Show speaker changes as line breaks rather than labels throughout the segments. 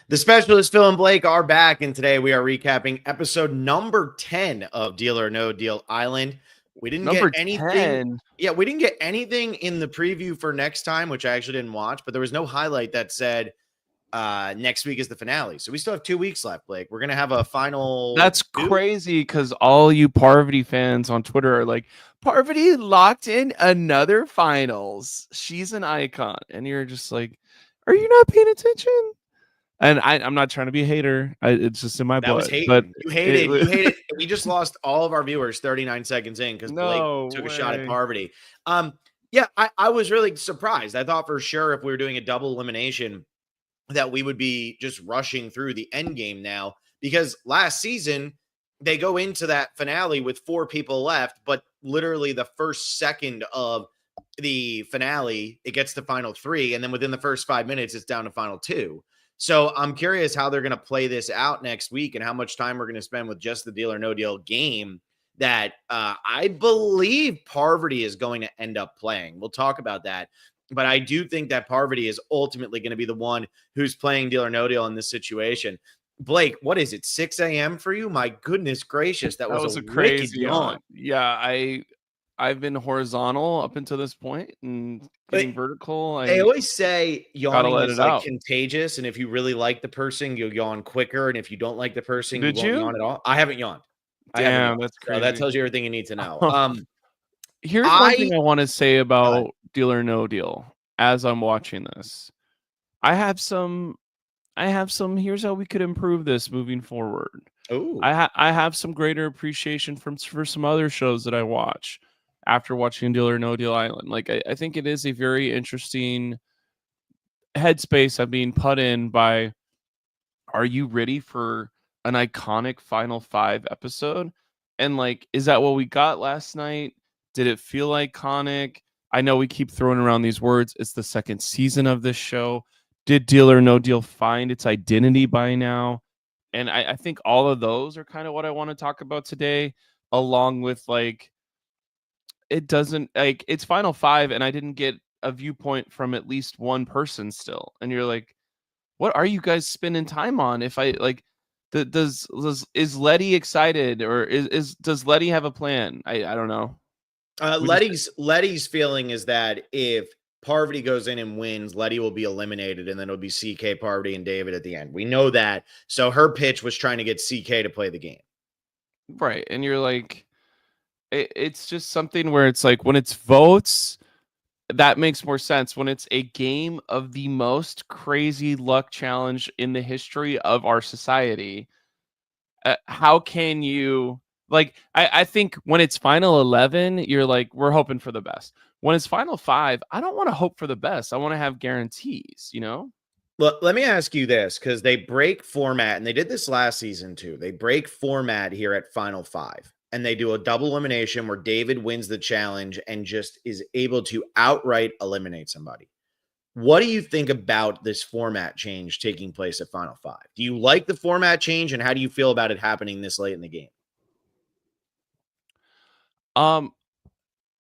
The specialist Phil and Blake are back, and today we are recapping episode number 10 of Deal or No Deal Island. We didn't
Number
get anything.
10.
Yeah, we didn't get anything in the preview for next time, which I actually didn't watch, but there was no highlight that said next week is the finale. So we still have 2 weeks left, Blake. We're going to have a final.
That's crazy because all you Parvati fans on Twitter are like, Parvati locked in another finals. She's an icon. And you're just like, are you not paying attention? And I'm not trying to be a hater. It's just in my blood.
That was hating.
But
You hated. You hated. We just lost all of our viewers 39 seconds in because Blake took a shot at Parvati. Yeah, I was really surprised. I thought for sure if we were doing a double elimination that we would be just rushing through the end game now, because last season they go into that finale with 4 people left, but literally the first second of the finale, it gets to final 3. And then within the first 5 minutes, it's down to final 2. So I'm curious how they're going to play this out next week and how much time we're going to spend with just the Deal or No Deal game that I believe Parvati is going to end up playing. We'll talk about that. But I do think that Parvati is ultimately going to be the one who's playing Deal or No Deal in this situation. Blake, what is it, 6 a.m. for you? My goodness gracious, that was a crazy yawn.
Yeah, I've been horizontal up until this point and getting vertical.
They always say yawning is like
out.
contagious, and if you really like the person, you'll yawn quicker, and if you don't like the person,
you won't
yawn at all. I haven't yawned.
Damn, that's crazy.
So that tells you everything you need to know.
Here's one thing I want to say about Deal or No Deal as I'm watching this. I have some here's how we could improve this moving forward.
Oh,
I have some greater appreciation for some other shows that I watch after watching Deal or No Deal Island. Like I think it is a very interesting headspace I'm being put in by, are you ready for an iconic final 5 episode? And like, is that what we got last night? Did it feel iconic? I know we keep throwing around these words. It's the 2nd season of this show. Did Deal or No Deal find its identity by now? And I think all of those are kind of what I want to talk about today, along with like, it doesn't like it's final 5 and I didn't get a viewpoint from at least one person still. And you're like, what are you guys spending time on? If I like, is Letty excited, or does Letty have a plan? I don't know.
Letty's feeling is that if Parvati goes in and wins, Letty will be eliminated, and then it'll be CK, Parvati, and David at the end. We know that. So her pitch was trying to get CK to play the game.
Right. And you're like, it's just something where it's like when it's votes, that makes more sense. When it's a game of the most crazy luck challenge in the history of our society, how can you like? I think when it's final 11, you're like, we're hoping for the best. When it's final 5, I don't want to hope for the best. I want to have guarantees, you know?
Look, let me ask you this, because they break format, and they did this last season too. They break format here at final 5. And they do a double elimination where David wins the challenge and just is able to outright eliminate somebody. What do you think about this format change taking place at Final 5? Do you like the format change, and how do you feel about it happening this late in the game?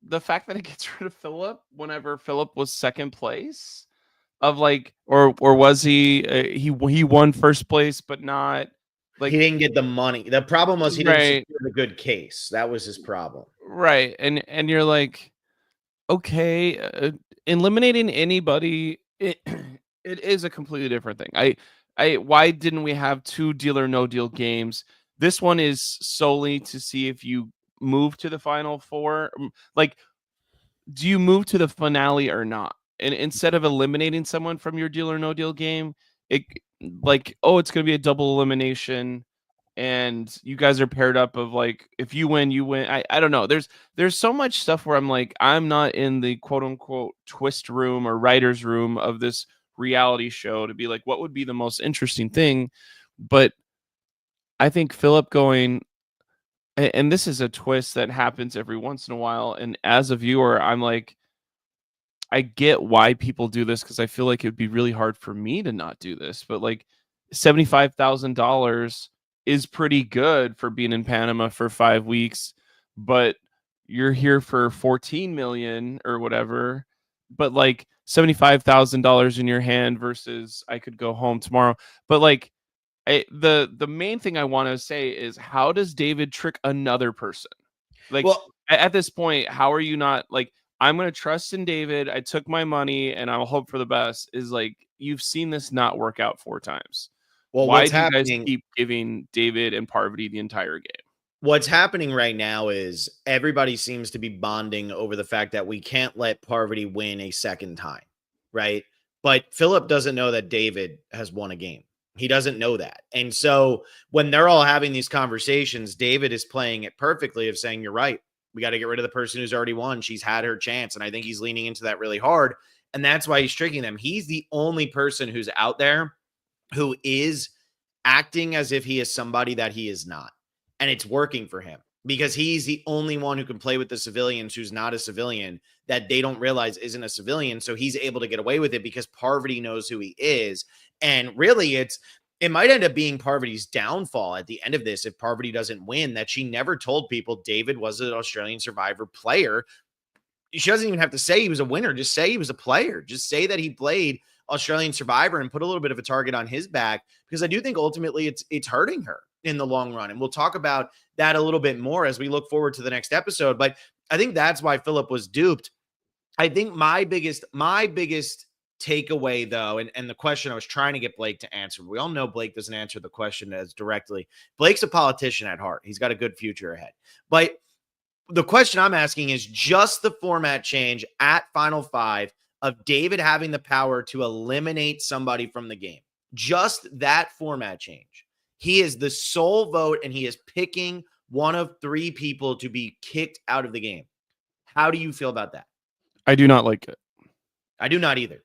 The fact that it gets rid of Philip whenever Philip was 2nd place, of like, or was he won 1st place, but not. Like,
he didn't get the money. The problem was he didn't secure the good case. That was his problem.
Right. And you're like, okay, eliminating anybody, it is a completely different thing. Why didn't we have 2 Deal or No Deal games? This one is solely to see if you move to the final 4. Like, do you move to the finale or not? And instead of eliminating someone from your Deal or No Deal game, it like, oh, it's going to be a double elimination, and you guys are paired up of like, if you win, you win. I don't know. There's so much stuff where I'm like, I'm not in the quote unquote twist room or writer's room of this reality show to be like, what would be the most interesting thing? But I think Philip going, and this is a twist that happens every once in a while. And as a viewer, I'm like, I get why people do this, because I feel like it would be really hard for me to not do this. But like $75,000 is pretty good for being in Panama for 5 weeks, but you're here for 14 million or whatever. but like $75,000 in your hand versus I could go home tomorrow. But like the main thing I want to say is, how does David trick another person? Like,
Well,
at this point, how are you not like, I'm going to trust in David. I took my money and I'll hope for the best. Is like, you've seen this not work out 4 times. Why
what's
do you guys
happening?
keep giving David and Parvati the entire game?
What's happening right now is everybody seems to be bonding over the fact that we can't let Parvati win a second time, right? But Philip doesn't know that David has won a game. He doesn't know that. And so when they're all having these conversations, David is playing it perfectly of saying, you're right. We got to get rid of the person who's already won. She's had her chance. And I think he's leaning into that really hard. And that's why he's tricking them. He's the only person who's out there who is acting as if he is somebody that he is not. And it's working for him because he's the only one who can play with the civilians who's not a civilian, that they don't realize isn't a civilian. So he's able to get away with it because Parvati knows who he is. And really, it might end up being Parvati's downfall at the end of this if Parvati doesn't win, that she never told people David was an Australian Survivor player. She doesn't even have to say he was a winner. Just say he was a player. Just say that he played Australian Survivor and put a little bit of a target on his back, because I do think ultimately it's hurting her in the long run. And we'll talk about that a little bit more as we look forward to the next episode. But I think that's why Philip was duped. I think my biggest takeaway, though, and the question I was trying to get Blake to answer, we all know Blake doesn't answer the question as directly. Blake's a politician at heart. He's got a good future ahead. But the question I'm asking is just the format change at Final Five of David having the power to eliminate somebody from the game. Just that format change. He is the sole vote, and he is picking one of 3 people to be kicked out of the game. How do you feel about that?
I do not like it.
I do not either.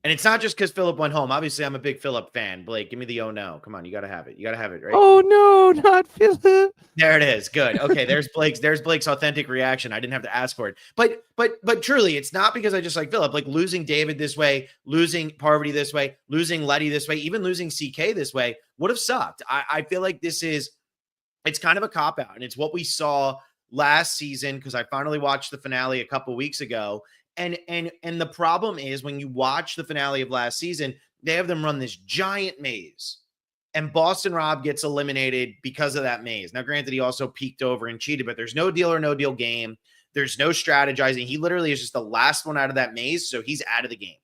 And it's not just because Philip went home. Obviously, I'm a big Philip fan. Blake, give me the oh no. Come on, you got to have it. You got to have it, right?
Oh no, not Philip.
There it is. Good. Okay, there's Blake's authentic reaction. I didn't have to ask for it. But truly, it's not because I just like Philip. Like losing David this way, losing Parvati this way, losing Letty this way, even losing CK this way would have sucked. I feel like it's kind of a cop-out, and it's what we saw last season, because I finally watched the finale a couple weeks ago. And the problem is, when you watch the finale of last season, they have them run this giant maze, and Boston Rob gets eliminated because of that maze. Now, granted, he also peeked over and cheated, but there's no deal or no deal game. There's no strategizing. He literally is just the last one out of that maze, so he's out of the game.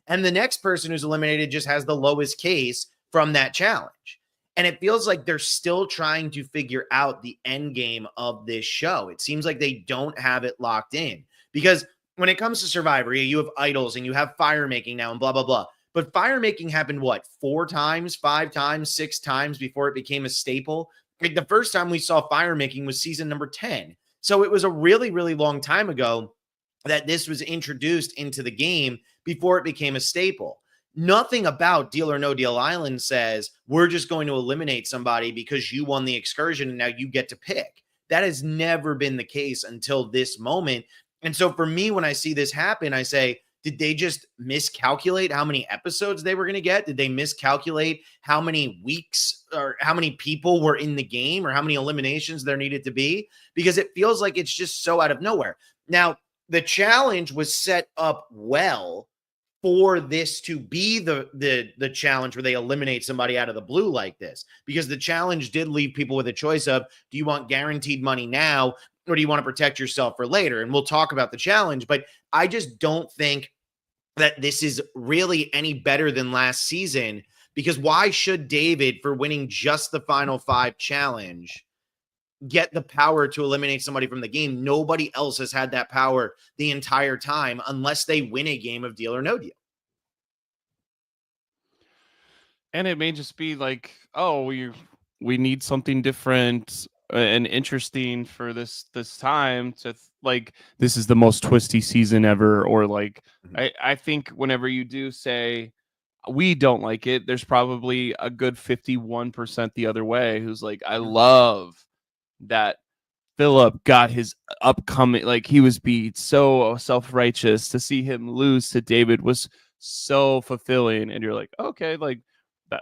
And the next person who's eliminated just has the lowest case from that challenge. And it feels like they're still trying to figure out the end game of this show. It seems like they don't have it locked in, because when it comes to Survivor, you have idols and you have fire making now and blah, blah, blah. But fire making happened, what, 4 times, 5 times, 6 times before it became a staple? Like the first time we saw fire making was season number 10. So it was a really, really long time ago that this was introduced into the game before it became a staple. Nothing about Deal or No Deal Island says we're just going to eliminate somebody because you won the excursion and now you get to pick. That has never been the case until this moment. And so for me, when I see this happen, I say, did they just miscalculate how many episodes they were going to get? Did they miscalculate how many weeks or how many people were in the game or how many eliminations there needed to be? Because it feels like it's just so out of nowhere. Now, the challenge was set up well for this to be the challenge where they eliminate somebody out of the blue like this, because the challenge did leave people with a choice of, do you want guaranteed money now, or do you want to protect yourself for later? And we'll talk about the challenge, but I just don't think that this is really any better than last season, because why should David, for winning just the Final 5 challenge, get the power to eliminate somebody from the game? Nobody else has had that power the entire time unless they win a game of Deal or No Deal.
And it may just be like, oh, we need something different and interesting for this time to like, this is the most twisty season ever, or like, I think whenever you do say we don't like it, there's probably a good 51% the other way who's like, I love that Philip got his upcoming, like he was beat so self-righteous, to see him lose to David was so fulfilling. And you're like, okay, like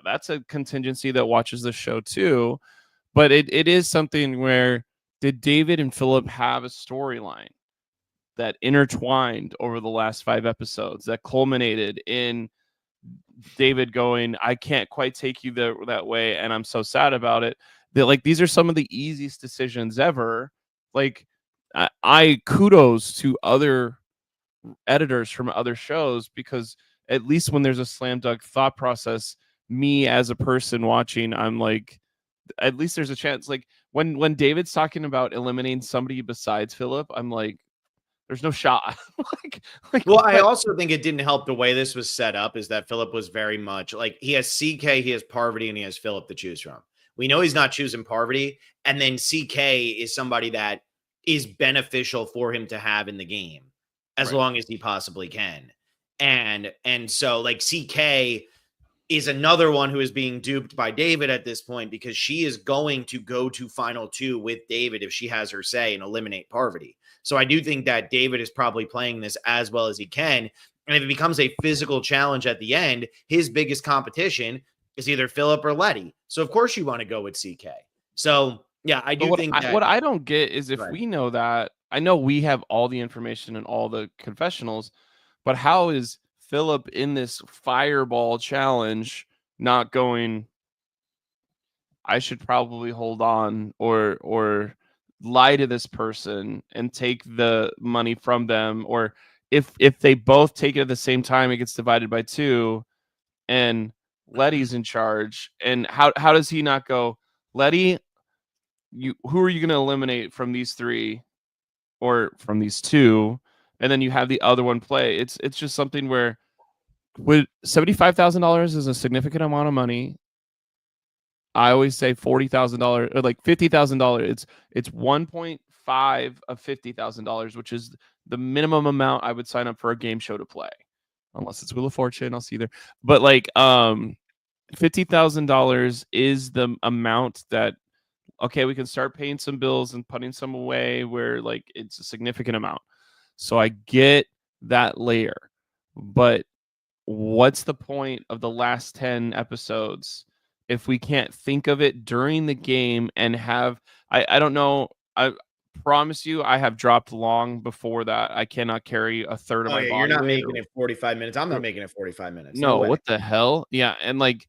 that's a contingency that watches the show too. But it is something where, did David and Philip have a storyline? that intertwined over the last 5 episodes that culminated in David going, I can't quite take you that way, and I'm so sad about it. That, like, these are some of the easiest decisions ever. Like, I kudos to other editors from other shows, because at least when there's a slam dunk thought process, me as a person watching, I'm like, at least there's a chance. Like, when David's talking about eliminating somebody besides Philip, I'm like, there's no shot.
Well, I
what?
also think it didn't help the way this was set up is that Philip was very much like he has CK, he has Parvati, and he has Philip to choose from. We know he's not choosing Parvati, and then CK is somebody that is beneficial for him to have in the game as
Right.
long as he possibly can. And so like CK is another one who is being duped by David at this point because she is going to go to final 2 with David if she has her say and eliminate Parvati. So I do think that David is probably playing this as well as he can. And if it becomes a physical challenge at the end, his biggest competition is either Philip or Letty. So of course you want to go with CK. So yeah, I do think that
what I don't get is, if
right.
we know that, I know we have all the information and all the confessionals, but how is Philip in this fireball challenge not going, I should probably hold on, or lie to this person and take the money from them, or if they both take it at the same time, it gets divided by 2 and Letty's in charge, and how does he not go, Letty, who are you going to eliminate from these 3 or from these 2, and then you have the other one play. It's just something where, with $75,000 is a significant amount of money. I always say $40,000 or like $50,000. It's 1.5 of $50,000, which is the minimum amount I would sign up for a game show to play, unless it's Wheel of Fortune. I'll see there, but like $50,000 is the amount that, okay, we can start paying some bills and putting some away where like it's a significant amount. So I get that layer, but what's the point of the last 10 episodes if we can't think of it during the game and have, I don't know. I promise you, I have dropped long before that. I cannot carry a third of
Oh
my
yeah, you're
body
not
weight.
making it 45 minutes. I'm not making it 45 minutes. No
No,
way.
what the hell? Yeah, and like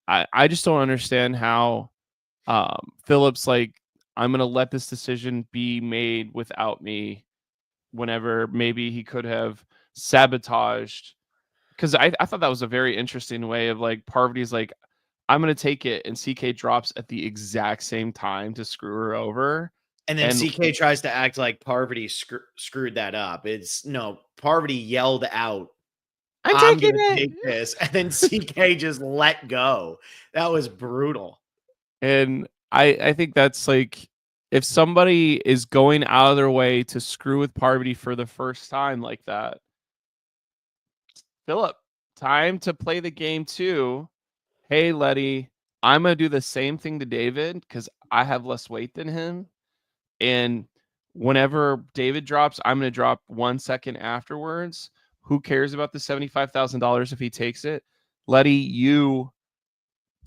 I just don't understand how Phillips like, I'm gonna let this decision be made without me, whenever maybe he could have sabotaged. Because I thought that was a very interesting way of, like, Parvati's like, I'm gonna take it, and CK drops at the exact same time to screw her over.
And then
And
CK tries to act like Parvati screwed that up. It's no, Parvati yelled out,
I'm
I'm
taking
gonna
it.
take this. And then CK just let go. That was brutal.
And I think that's like, if somebody is going out of their way to screw with Parvati for the first time like that, Philip, time to play the game too. Hey, Letty, I'm going to do the same thing to David because I have less weight than him. And whenever David drops, I'm going to drop 1 second afterwards. Who cares about the $75,000 if he takes it? Letty, you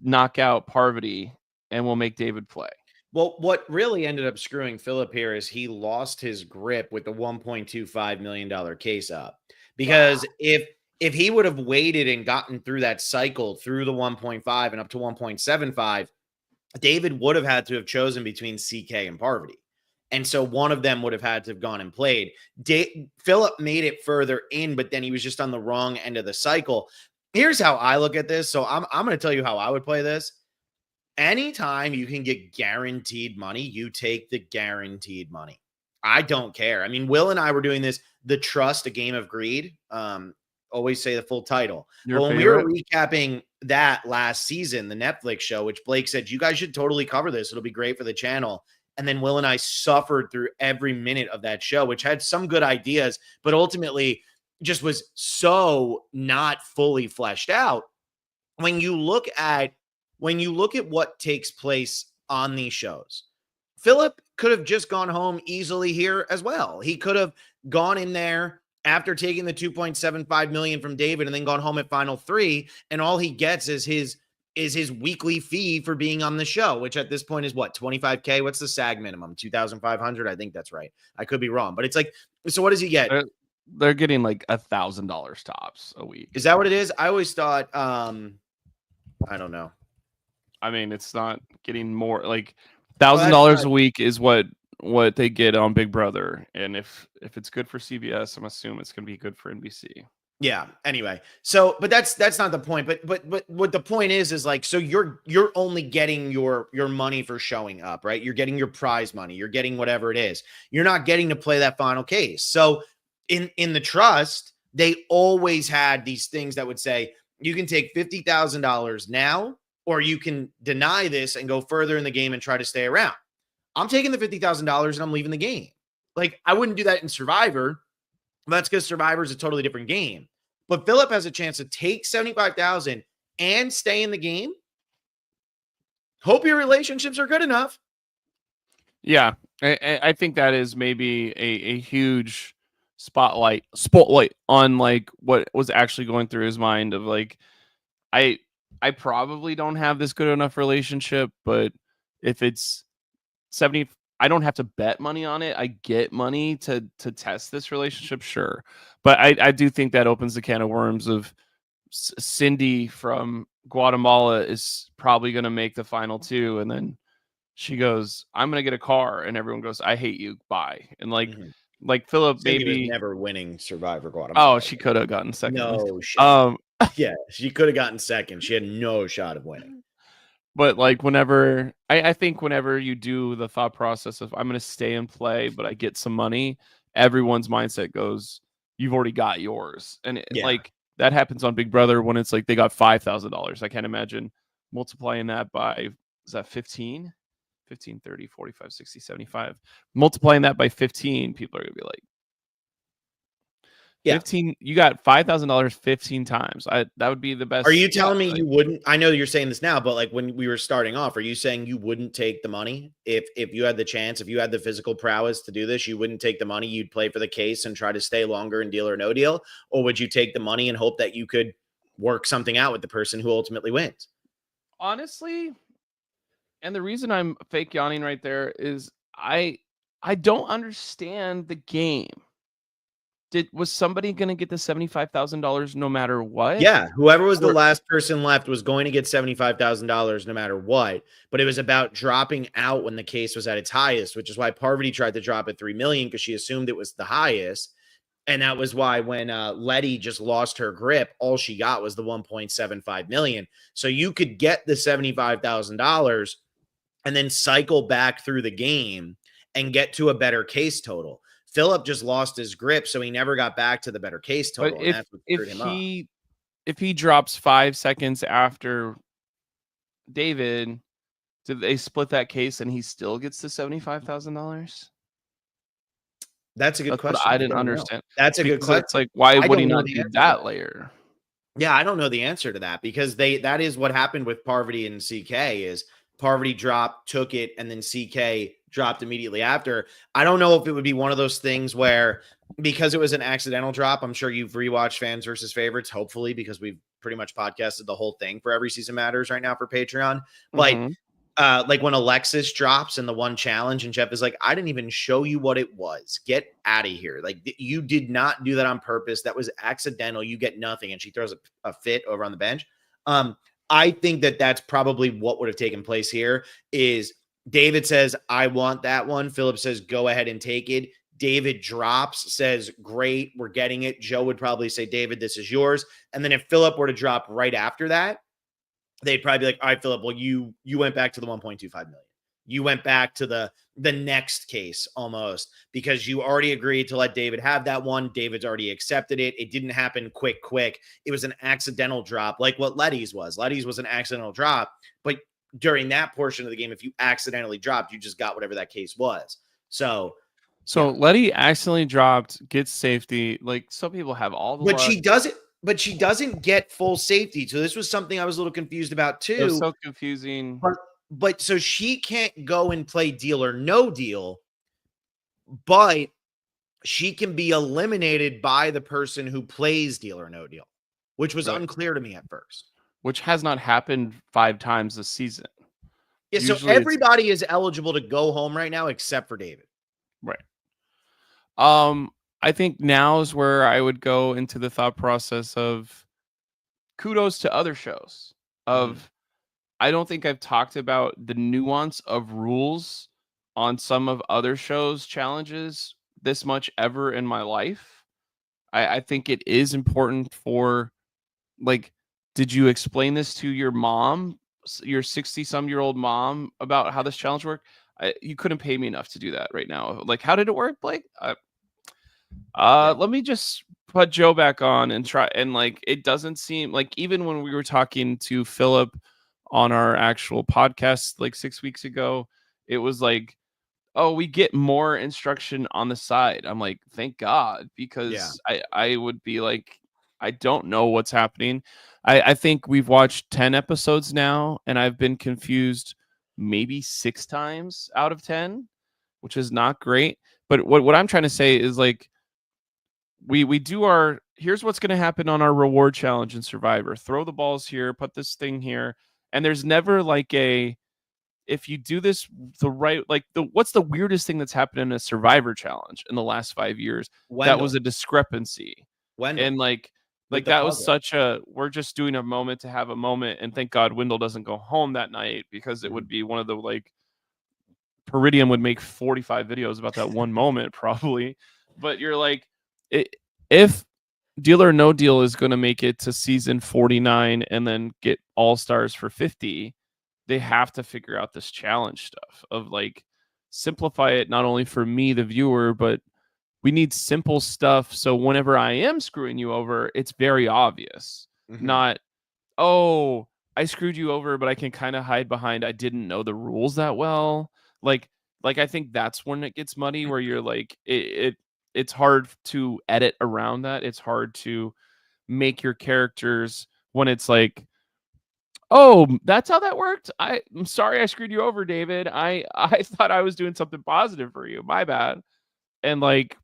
knock out Parvati and we'll make David play.
Well, what really ended up screwing Philip here is he lost his grip with the $1.25 million case up. Because if he would have waited and gotten through that cycle through the 1.5 and up to 1.75, David would have had to have chosen between CK and Parvati. And so one of them would have had to have gone and played. Philip made it further in, but then he was just on the wrong end of the cycle. Here's how I look at this. So I'm going to tell you how I would play this. Anytime you can get guaranteed money, you take the guaranteed money. I don't care. I mean, Will and I were doing this, The Trust, A Game of Greed. Always say the full title.
Your
But when
favorite?
we were recapping that last season, the Netflix show, which Blake said, you guys should totally cover this. It'll be great for the channel. And then Will and I suffered through every minute of that show, which had some good ideas, but ultimately just was so not fully fleshed out. When you look at what takes place on these shows, Philip could have just gone home easily here as well. He could have gone in there after taking the 2.75 million from David and then gone home at final 3, and all he gets is his is his weekly fee for being on the show, which at this point is what, $25K? What's the SAG minimum? 2,500? I think that's right. I could be wrong, but it's like, so what does he get?
They're getting like $1,000 tops a week.
Is that what it is? I always thought, I don't know.
I mean, it's not getting more, like $1,000 a week is what they get on Big Brother, and if it's good for CBS, I'm assuming it's going to be good for NBC.
Yeah. Anyway, so but that's not the point. But what the point is like, so you're only getting your money for showing up, right? You're getting your prize money. You're getting whatever it is. You're not getting to play that final case. So in the trust, they always had these things that would say you can take $50,000 now, or you can deny this and go further in the game and try to stay around. I'm taking the $50,000 and I'm leaving the game. Like, I wouldn't do that in Survivor. That's because Survivor is a totally different game. But Philip has a chance to take 75,000 and stay in the game. Hope your relationships are good enough.
Yeah, I think that is maybe a huge spotlight on like what was actually going through his mind of like, I probably don't have this good enough relationship, but if it's 70, I don't have to bet money on it. I get money to test this relationship, sure. But I do think that opens the can of worms of Cindy from Guatemala is probably going to make the final two, and then she goes, "I'm going to get a car," and everyone goes, "I hate you, bye." And like Philip
Cindy
maybe
was never winning Survivor Guatemala.
Oh, she could have gotten second.
No shot. Yeah, she could have gotten second. She had no shot of winning.
But like whenever I think whenever you do the thought process of I'm going to stay and play, but I get some money, everyone's mindset goes, you've already got yours. And like that happens on Big Brother when it's like they got $5,000. I can't imagine multiplying that by, is that 15? 15, 30, 45, 60, 75. Multiplying that by 15, people are going to be like, 15, you got $5,000 15 times. That would be the best.
Are you telling me you wouldn't? I know you're saying this now, but like when we were starting off, are you saying you wouldn't take the money if you had the chance, if you had the physical prowess to do this, you wouldn't take the money, you'd play for the case and try to stay longer in Deal or No Deal? Or would you take the money and hope that you could work something out with the person who ultimately wins?
Honestly, and the reason I'm fake yawning right there is I don't understand the game. Was somebody going to get the $75,000 no matter what?
Yeah, whoever was the last person left was going to get $75,000 no matter what. But it was about dropping out when the case was at its highest, which is why Parvati tried to drop at $3 million because she assumed it was the highest. And that was why when Letty just lost her grip, all she got was the $1.75 million. So you could get the $75,000 and then cycle back through the game and get to a better case total. Philip just lost his grip, so he never got back to the better case total.
But if he drops 5 seconds after David, did they split that case and he still gets the $75,000?
That's a good question.
I didn't understand.
That's a good question.
It's like, why would he not do that layer?
Yeah, I don't know the answer to that because that is what happened with Parvati and CK is Parvati dropped, took it, and then CK dropped immediately after. I don't know if it would be one of those things where, because it was an accidental drop, I'm sure you've rewatched Fans versus Favorites, hopefully, because we've pretty much podcasted the whole thing for Every Season Matters right now for Patreon. But like when Alexis drops in the one challenge and Jeff is like, I didn't even show you what it was. Get out of here. Like, you did not do that on purpose. That was accidental. You get nothing. And she throws a fit over on the bench. I think that's probably what would have taken place here is David says, I want that one. Philip says, go ahead and take it. David drops, says, great, we're getting it. Joe would probably say, David, this is yours. And then if Philip were to drop right after that, they'd probably be like, all right, Philip, well, you went back to the 1.25 million. You went back to the next case almost because you already agreed to let David have that one. David's already accepted it. It didn't happen quick. It was an accidental drop like what Letty's was. Letty's was an accidental drop, but during that portion of the game, if you accidentally dropped, you just got whatever that case was. So
Letty accidentally dropped, gets safety. Like some people have all the
luck. She doesn't get full safety. So this was something I was a little confused about too.
It was so confusing.
But so she can't go and play Deal or No Deal, but she can be eliminated by the person who plays Deal or No Deal, which was unclear to me at first.
which has not happened 5 times this season.
Yeah, so
Usually it's
everybody is eligible to go home right now except for David.
right. I think now is where I would go into the thought process of kudos to other shows. I don't think I've talked about the nuance of rules on some of other shows' challenges this much ever in my life. I think it is important for, like, did you explain this to your mom, your 60-some-year-old mom, about how this challenge worked? You couldn't pay me enough to do that right now. Like, how did it work, Blake?
Yeah.
Let me just put Joe back on and try. And like, it doesn't seem like, even when we were talking to Philip on our actual podcast like 6 weeks ago, it was like, oh, we get more instruction on the side. I'm like, thank God,
Yeah.
because I would be like, I don't know what's happening. I think we've watched 10 episodes now, and I've been confused maybe 6 times out of 10, which is not great. But what I'm trying to say is, like, we do our, here's what's going to happen on our reward challenge in Survivor. Throw the balls here, put this thing here, and there's never like a, if you do this the right, like, the what's the weirdest thing that's happened in a Survivor challenge in the last 5 years that was
Wendell.
a discrepancy.
Wendell
And
with the
that was
puzzle.
such a, we're just doing a moment to have a moment, and thank God Wendell doesn't go home that night, because it would be one of the, like, Peridium would make 45 videos about that one moment probably. But you're like, if Deal or No Deal is going to make it to season 49 and then get all stars for 50, they have to figure out this challenge stuff of, like, simplify it, not only for me, the viewer, but we need simple stuff. So whenever I am screwing you over, it's very obvious.
Mm-hmm.
Not, oh, I screwed you over, but I can kind of hide behind, I didn't know the rules that well. Like, I think that's when it gets muddy, where you're like, it's hard to edit around that. It's hard to make your characters, when it's like, oh, that's how that worked. I'm sorry I screwed you over, David. I thought I was doing something positive for you. My bad. And like,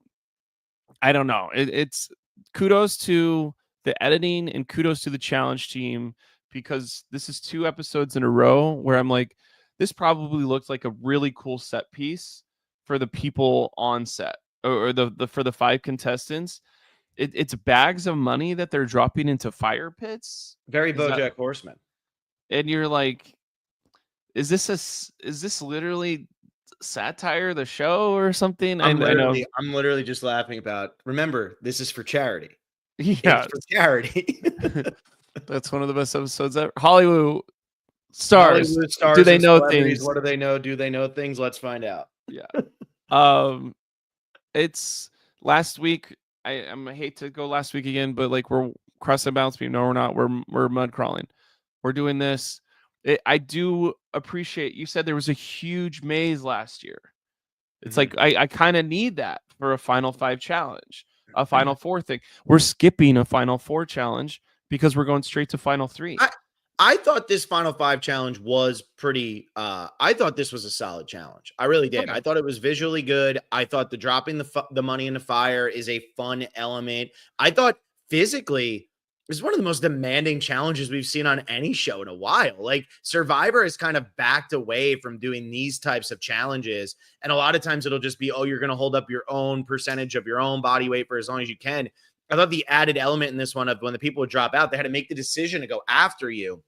I don't know. It's kudos to the editing and kudos to the challenge team, because this is 2 episodes in a row where I'm like, this probably looked like a really cool set piece for the people on set, or the for the 5 contestants. It's bags of money that they're dropping into fire pits.
Very
Is that,
BoJack Horseman.
and you're like, is this literally satire of the show or something? I know.
I'm literally just laughing about. Remember, this is for charity. It's
Yeah.
for charity.
That's one of the best episodes ever. Hollywood stars.
Hollywood
Do
stars
they
and
know
celebrities.
things?
What do they know? Do they know things? Let's find out.
Yeah. Um, it's last week. I hate to go last week again, but like, we're crossing the balance beam. No, we're not. We're mud crawling. We're doing this. I do appreciate, you said there was a huge maze last year. It's like, I kind of need that for a Final 5 challenge, a Final 4 thing. We're skipping a Final 4 challenge because we're going straight to Final 3.
I thought this Final 5 challenge was pretty. I thought this was a solid challenge. I really did.
Okay.
I thought it was visually good. I thought the dropping the money in the fire is a fun element. I thought physically it's one of the most demanding challenges we've seen on any show in a while. Like, Survivor has kind of backed away from doing these types of challenges, and a lot of times it'll just be, oh, you're going to hold up your own percentage of your own body weight for as long as you can. I thought the added element in this one of when the people would drop out, they had to make the decision to go after you.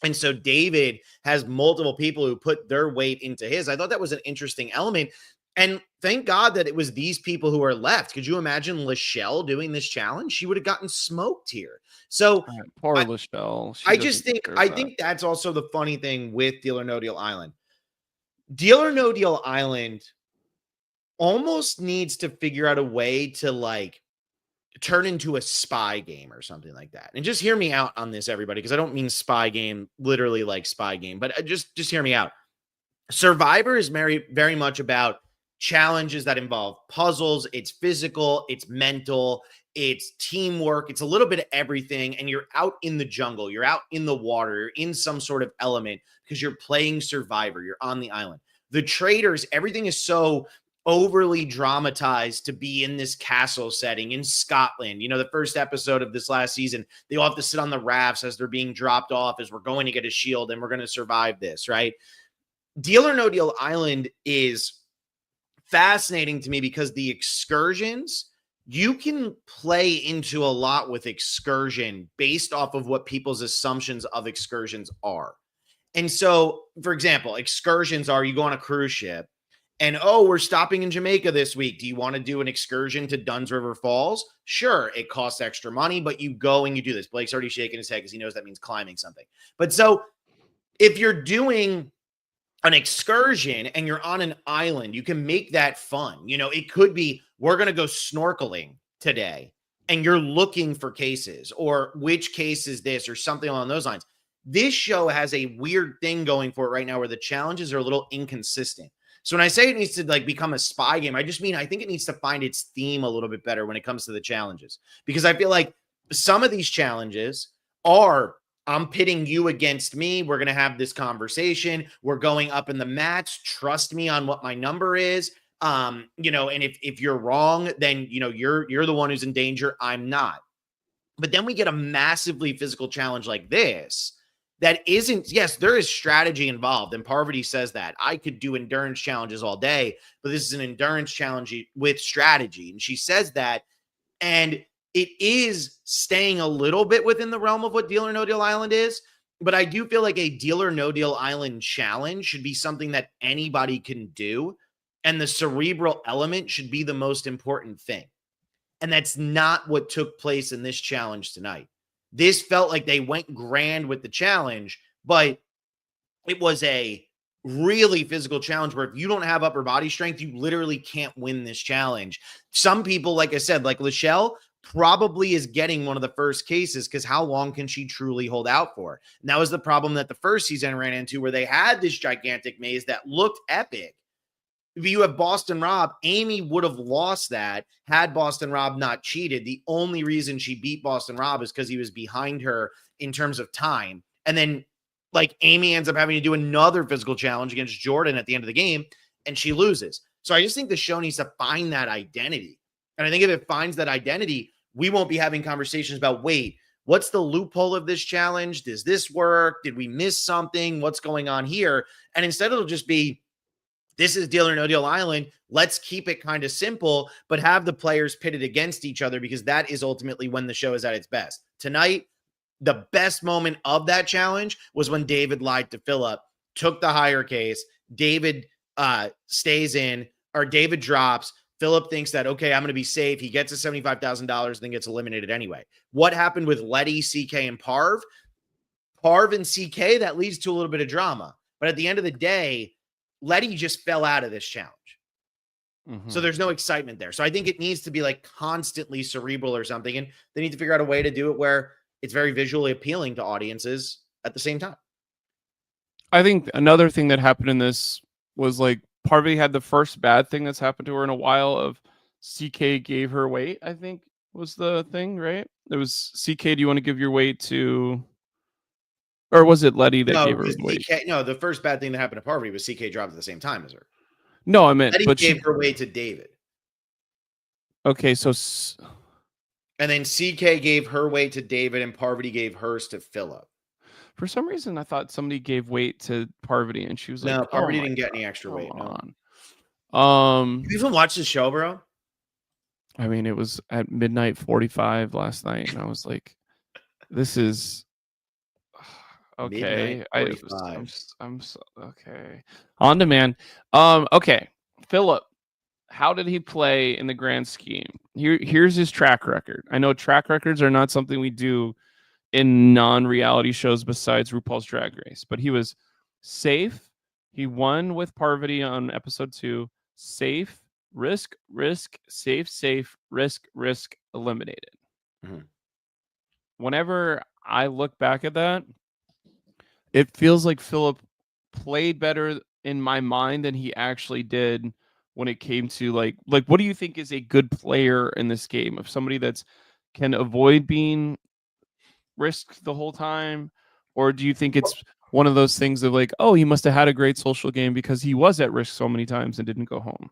And so David has multiple people who put their weight into his. I thought that was an interesting element. And thank God that it was these people who are left. Could you imagine Lachelle doing this challenge? She would have gotten smoked here. So
Poor
I,
Lachelle.
I just think that's also the funny thing with Deal or No Deal Island. Deal or No Deal Island almost needs to figure out a way to, like, turn into a spy game or something like that. And just hear me out on this, everybody, because I don't mean spy game literally like spy game, but just hear me out. Survivor is very, very much about challenges that involve puzzles. It's physical, it's mental, it's teamwork, it's a little bit of everything. And you're out in the jungle, you're out in the water, you're in some sort of element because you're playing Survivor, you're on the island. The traders, everything is so overly dramatized to be in this castle setting in Scotland. The first episode of this last season, they all have to sit on the rafts as they're being dropped off as we're going to get a shield and we're going to survive this, right? Deal or No Deal Island is fascinating to me because the excursions, you can play into a lot with excursion based off of what people's assumptions of excursions are. And so, for example, excursions are you go on a cruise ship and, oh, we're stopping in Jamaica this week. Do you want to do an excursion to Dunn's River Falls? Sure, it costs extra money, but you go and you do this. Blake's already shaking his head because he knows that means climbing something. But so if you're doing an excursion and you're on an island, you can make that fun. It could be, we're going to go snorkeling today and you're looking for cases, or which case is this, or something along those lines. This show has a weird thing going for it right now where the challenges are a little inconsistent. So when I say it needs to become a spy game, I just mean I think it needs to find its theme a little bit better when it comes to the challenges, because I feel like some of these challenges are, I'm pitting you against me. We're going to have this conversation. We're going up in the mats. Trust me on what my number is. And if you're wrong, then, you're the one who's in danger. I'm not. But then we get a massively physical challenge like this that isn't, yes, there is strategy involved. And Parvati says that I could do endurance challenges all day, but this is an endurance challenge with strategy. And she says that, and it is staying a little bit within the realm of what Deal or No Deal Island is. But I do feel like a Deal or No Deal Island challenge should be something that anybody can do. And the cerebral element should be the most important thing. And that's not what took place in this challenge tonight. This felt like they went grand with the challenge, but it was a really physical challenge where if you don't have upper body strength, you literally can't win this challenge. Some people, like I said, like Lachelle, probably is getting one of the first cases because how long can she truly hold out for? And that was the problem that the first season ran into, where they had this gigantic maze that looked epic. If you have Boston Rob, Amy would have lost that had Boston Rob not cheated. The only reason she beat Boston Rob is because he was behind her in terms of time. And then Amy ends up having to do another physical challenge against Jordan at the end of the game, and she loses. So I just think the show needs to find that identity. And I think if it finds that identity, we won't be having conversations about, wait, what's the loophole of this challenge? Does this work? Did we miss something? What's going on here? And instead it'll just be, this is Deal or No Deal Island. Let's keep it kind of simple, but have the players pitted against each other, because that is ultimately when the show is at its best. Tonight, the best moment of that challenge was when David lied to Philip, took the higher case. David stays in, or David drops. Philip thinks that, okay, I'm going to be safe. He gets his $75,000, then gets eliminated anyway. What happened with Letty, CK, and Parv? Parv and CK, that leads to a little bit of drama. But at the end of the day, Letty just fell out of this challenge. Mm-hmm. So there's no excitement there. So I think it needs to be constantly cerebral or something. And they need to figure out a way to do it where it's very visually appealing to audiences at the same time.
I think another thing that happened in this was Parvati had the first bad thing that's happened to her in a while of CK gave her weight, I think was the thing, right? It was CK, do you want to give your weight to, or was it Letty that gave her weight?
No, the first bad thing that happened to Parvati was CK dropped at the same time as her.
No, I meant,
Letty
but
gave her weight to David.
Okay, so.
And then CK gave her weight to David and Parvati gave hers to Philip.
For some reason, I thought somebody gave weight to Parvati and she was like,
no, Parvati didn't get any extra weight. No. You even watched the show, bro?
I mean, it was at 12:45 last night, and I was like, this is okay. I'm so okay. On demand. Okay. Philip, how did he play in the grand scheme? Here's his track record. I know track records are not something we do in non-reality shows besides RuPaul's Drag Race, but he was safe. He won with Parvati on episode 2. Safe, risk, safe, risk, eliminated. Mm-hmm. Whenever I look back at that, it feels like Philip played better in my mind than he actually did when it came to what do you think is a good player in this game? Of somebody that's can avoid being risked the whole time? Or do you think it's one of those things of oh, he must have had a great social game because he was at risk so many times and didn't go home?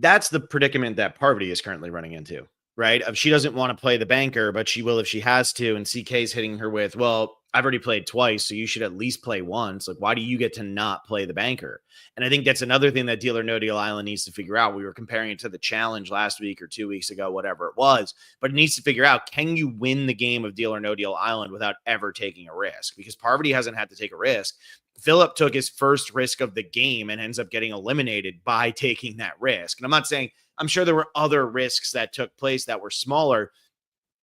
that's the predicament that Parvati is currently running into, right? Of she doesn't want to play the banker, but she will if she has to. And CK's hitting her with, well, I've already played twice, so you should at least play once. Like, why do you get to not play the banker? And I think that's another thing that Deal or No Deal Island needs to figure out. We were comparing it to the challenge last week or 2 weeks ago, whatever it was, but it needs to figure out, can you win the game of Deal or No Deal Island without ever taking a risk? Because Parvati hasn't had to take a risk. Philip took his first risk of the game and ends up getting eliminated by taking that risk. And I'm not saying, I'm sure there were other risks that took place that were smaller,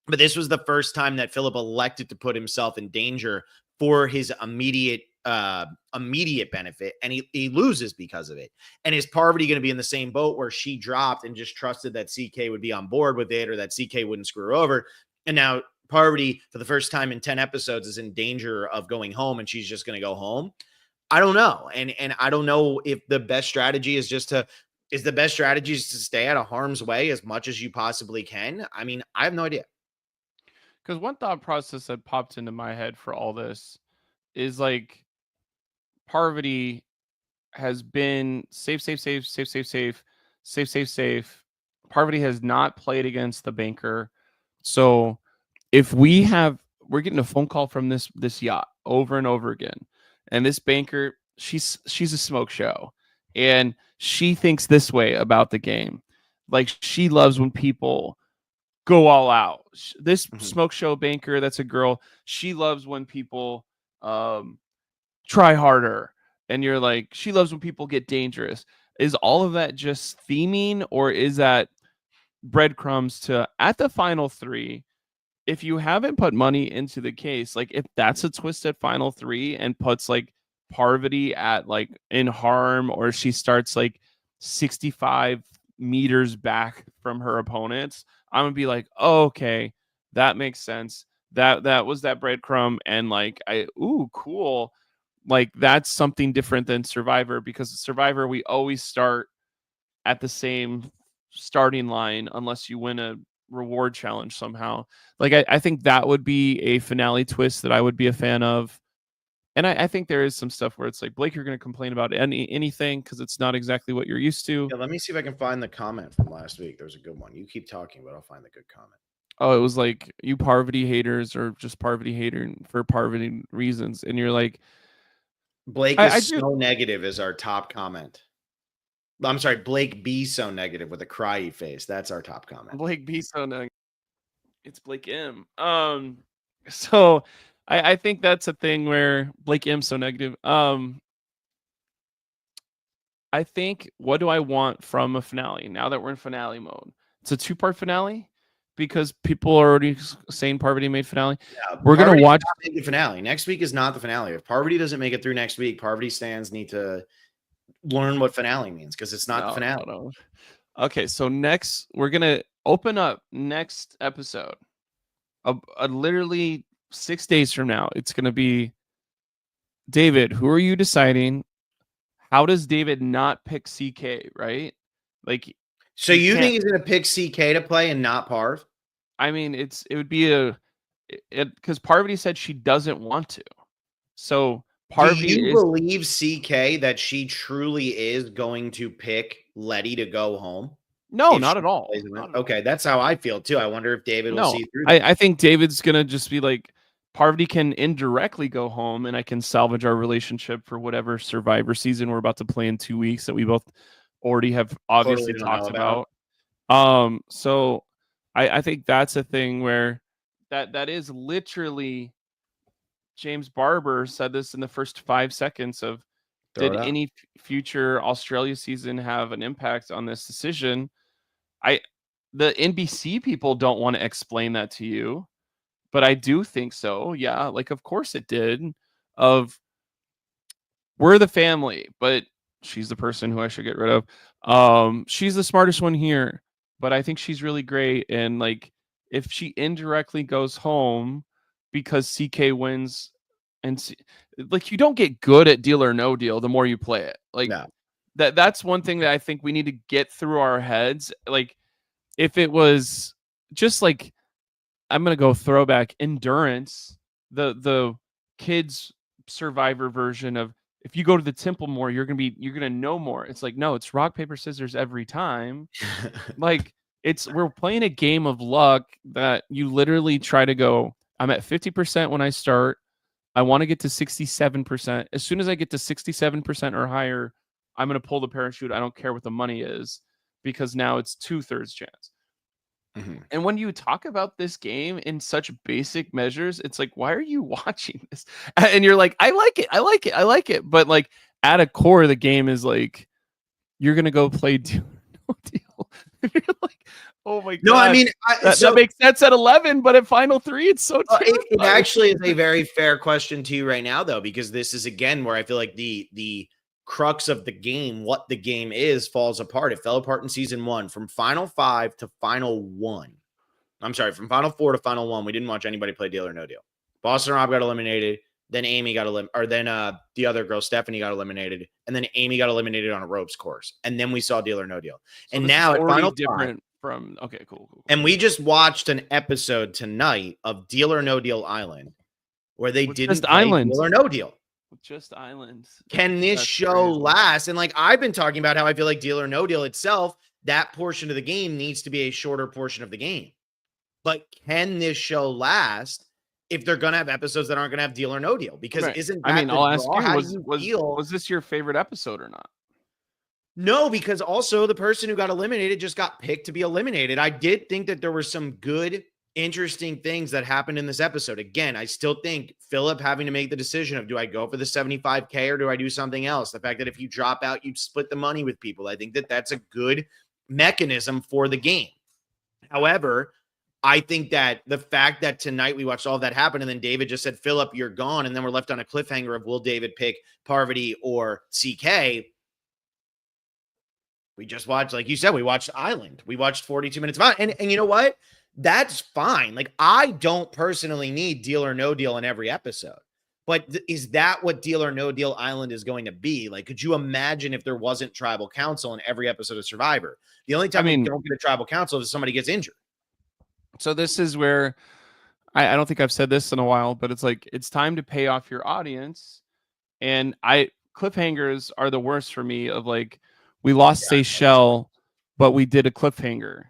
but this was the first time that Philip elected to put himself in danger for his immediate benefit, and he loses because of it. And is Parvati going to be in the same boat where she dropped and just trusted that CK would be on board with it, or that CK wouldn't screw her over? And now Parvati, for the first time in 10 episodes, is in danger of going home, and she's just going to go home. I don't know. And I don't know if the best strategy is just to stay out of harm's way as much as you possibly can. I mean, I have no idea.
Because one thought process that popped into my head for all this is like, Parvati has been safe. Parvati has not played against the banker. So if we're getting a phone call from this yacht over and over again, and this banker, she's a smoke show, and she thinks this way about the game. Like, she loves when people go all out. This smoke show banker, that's a girl. She loves when people try harder. And you're like, she loves when people get dangerous. Is all of that just theming, or is that breadcrumbs to, at the final three, if you haven't put money into the case, like, if that's a twist at final three and puts like Parvati at like in harm, or she starts like 65 meters back from her opponents, I'm gonna be like, oh, okay, that makes sense. That was that breadcrumb, and like, ooh, cool. Like, that's something different than Survivor, because Survivor, we always start at the same starting line unless you win a reward challenge somehow. Like, I think that would be a finale twist that I would be a fan of. And I think there is some stuff where it's like, Blake, you're going to complain about anything because it's not exactly what you're used to.
Yeah, let me see if I can find the comment from last week. There's a good one. You keep talking, but I'll find the good comment.
Oh, it was like, you Parvati haters are just Parvati hater for Parvati reasons. And you're like,
Blake is so negative is our top comment. I'm sorry, Blake B so negative with a cryy face. That's our top comment.
Blake B so negative. It's Blake M. So I think that's a thing where Blake M so negative. I think, what do I want from a finale now that we're in finale mode? It's a 2-part finale because people are already saying Parvati made finale. Yeah, we're going to watch
the finale. Next week is not the finale. If Parvati doesn't make it through next week, Parvati stands need to learn what finale means, because it's not the finale.
No. Okay, so next we're going to open up next episode. Literally 6 days from now, it's going to be, David, who are you deciding? How does David not pick CK, right? Like,
so you think he's going to pick CK to play and not Parv?
I mean, it would be because Parvati said she doesn't want to. So Parvati,
do you believe CK that she truly is going to pick Letty to go home?
No, not at all.
Okay, that's how I feel too. I wonder if David will see through.
I think David's gonna just be like, Parvati can indirectly go home, and I can salvage our relationship for whatever Survivor season we're about to play in 2 weeks that we both already have obviously talked about. So I think that's a thing where that is literally, James Barber said this in the first 5 seconds of, did any future Australia season have an impact on this decision? The NBC people don't want to explain that to you, but I do think so. Yeah, like, of course it did. We're the family, but she's the person who I should get rid of. She's the smartest one here, but I think she's really great. And like, if she indirectly goes home because CK wins, and like, you don't get good at Deal or No Deal the more you play it. Like, that's one thing that I think we need to get through our heads. Like, if it was just like, I'm gonna go throwback Endurance, the kids Survivor version of, if you go to the temple more, you're gonna know more. It's like, no, it's rock, paper, scissors every time. Like, we're playing a game of luck that you literally try to go, I'm at 50% when I start. I want to get to 67%. As soon as I get to 67% or higher, I'm going to pull the parachute. I don't care what the money is, because now it's 2/3 chance. Mm-hmm. And when you talk about this game in such basic measures, it's like, why are you watching this? And you're like, I like it. I like it. I like it. But like, at a core, the game is like, you're going to go play Deal or No Deal. You're like, oh my God.
No, I mean,
that makes sense at 11, but at final 3, it's so
it actually is a very fair question to you right now, though, because this is, again, where I feel like the crux of the game, what the game is, falls apart. It fell apart in season 1 from final 5 to final 1. I'm sorry, from final 4 to final 1. We didn't watch anybody play Deal or No Deal. Boston Rob got eliminated. Then Amy got eliminated, or then the other girl, Stephanie, got eliminated, and then Amy got eliminated on a ropes course, and then we saw Deal or No Deal. So and now at final
different from cool.
And we just watched an episode tonight of Deal or No Deal Island, where they didn't play Deal or No Deal.
Just Island.
Can this show last? And like I've been talking about how I feel like Deal or No Deal itself, that portion of the game needs to be a shorter portion of the game. But can this show last if they're going to have episodes that aren't going to have Deal or No Deal? Because isn't that
I'll ask you, was this your favorite episode or not?
No, because also the person who got eliminated just got picked to be eliminated. I did think that there were some good, interesting things that happened in this episode. Again, I still think Philip having to make the decision of, do I go for the 75K or do I do something else? The fact that if you drop out, you split the money with people. I think that that's a good mechanism for the game. However, I think that the fact that tonight we watched all that happen and then David just said, Philip, you're gone. And then we're left on a cliffhanger of, will David pick Parvati or CK? We just watched, like you said, we watched Island. We watched 42 minutes of Island. And you know what? That's fine. Like, I don't personally need Deal or No Deal in every episode. But is that what Deal or No Deal Island is going to be? Like, could you imagine if there wasn't tribal council in every episode of Survivor? The only time we don't get a tribal council is if somebody gets injured.
So this is where I don't think I've said this in a while, but it's like, it's time to pay off your audience. And cliffhangers are the worst for me, of like, we lost Seychelles, but we did a cliffhanger.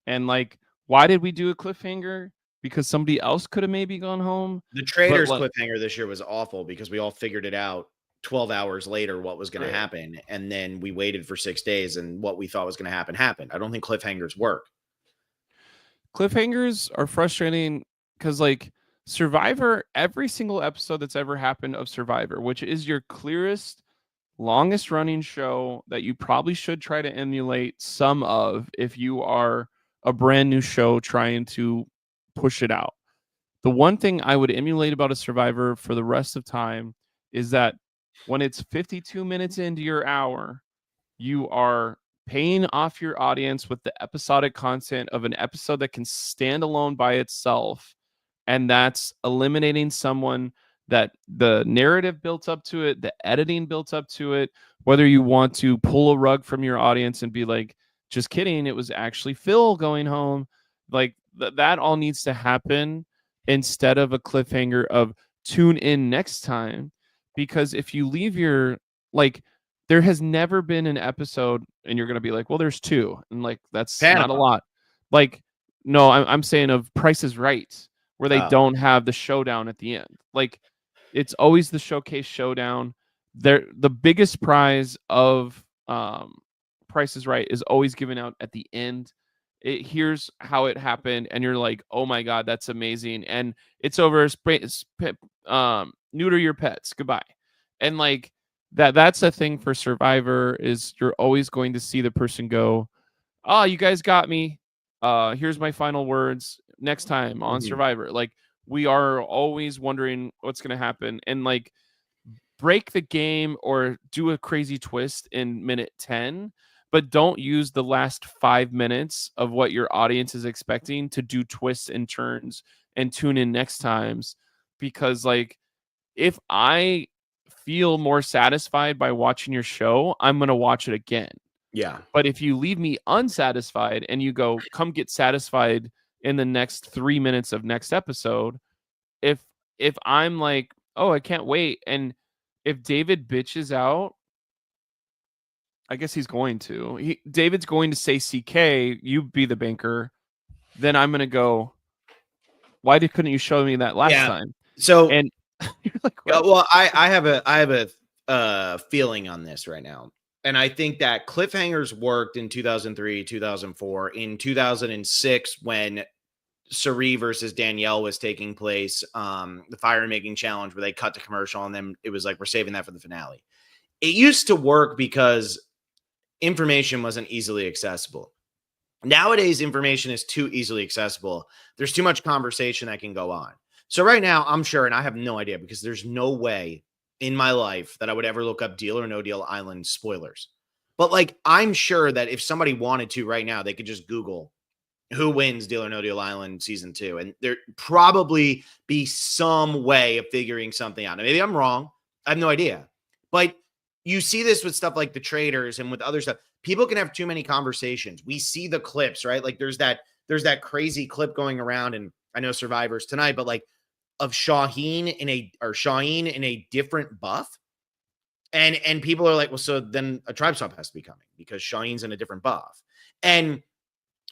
And like, why did we do a cliffhanger? Because somebody else could have maybe gone home.
The Traders cliffhanger this year was awful because we all figured it out 12 hours later what was going to happen. And then we waited for 6 days and what we thought was going to happen happened. I don't think cliffhangers work.
Cliffhangers are frustrating because, like, Survivor, every single episode that's ever happened of Survivor, which is your clearest, longest running show that you probably should try to emulate some of if you are a brand new show trying to push it out. The one thing I would emulate about a Survivor for the rest of time is that when it's 52 minutes into your hour, you are paying off your audience with the episodic content of an episode that can stand alone by itself. And that's eliminating someone that the narrative built up to it, the editing built up to it, whether you want to pull a rug from your audience and be like, just kidding, it was actually Phil going home. Like that all needs to happen instead of a cliffhanger of tune in next time. Because if you leave there has never been an episode and you're going to be like, well, there's 2. And like, that's not a lot. Like, no, I'm saying of Price is Right, where they don't have the showdown at the end. Like, it's always the showcase showdown. The biggest prize of Price is Right is always given out at the end. Here's how it happened, and you're like, oh my God, that's amazing. And it's over. Neuter your pets. Goodbye. And like that's a thing for Survivor, is you're always going to see the person go, oh, you guys got me. Here's my final words next time on Survivor. Like, we are always wondering what's going to happen, and like, break the game or do a crazy twist in minute 10, but don't use the last 5 minutes of what your audience is expecting to do twists and turns and tune in next times. Because like, if I feel more satisfied by watching your show, I'm going to watch it again.
Yeah.
But if you leave me unsatisfied and you go, come get satisfied in the next 3 minutes of next episode, if I'm like, oh, I can't wait, and if David bitches out, I guess he's going to. David's going to say, CK, you be the banker. Then I'm going to go, why couldn't you show me that last time?
So,
and you're like,
well, I have a feeling on this right now. And I think that cliffhangers worked in 2003, 2004, in 2006 when Sari versus Danielle was taking place, the fire making challenge where they cut to commercial and then it was like, we're saving that for the finale. It used to work because information wasn't easily accessible. Nowadays, information is too easily accessible. There's too much conversation that can go on. So right now, I'm sure, and I have no idea because there's no way in my life that I would ever look up Deal or No Deal Island spoilers. But like, I'm sure that if somebody wanted to right now, they could just Google who wins Deal or No Deal Island season 2. And there probably be some way of figuring something out. And maybe I'm wrong. I have no idea. But you see this with stuff like The Traders and with other stuff. People can have too many conversations. We see the clips, right? Like there's that crazy clip going around, and I know Survivor's tonight, but like of Shaheen in a different buff. And people are like, well, so then a tribe swap has to be coming because Shaheen's in a different buff. And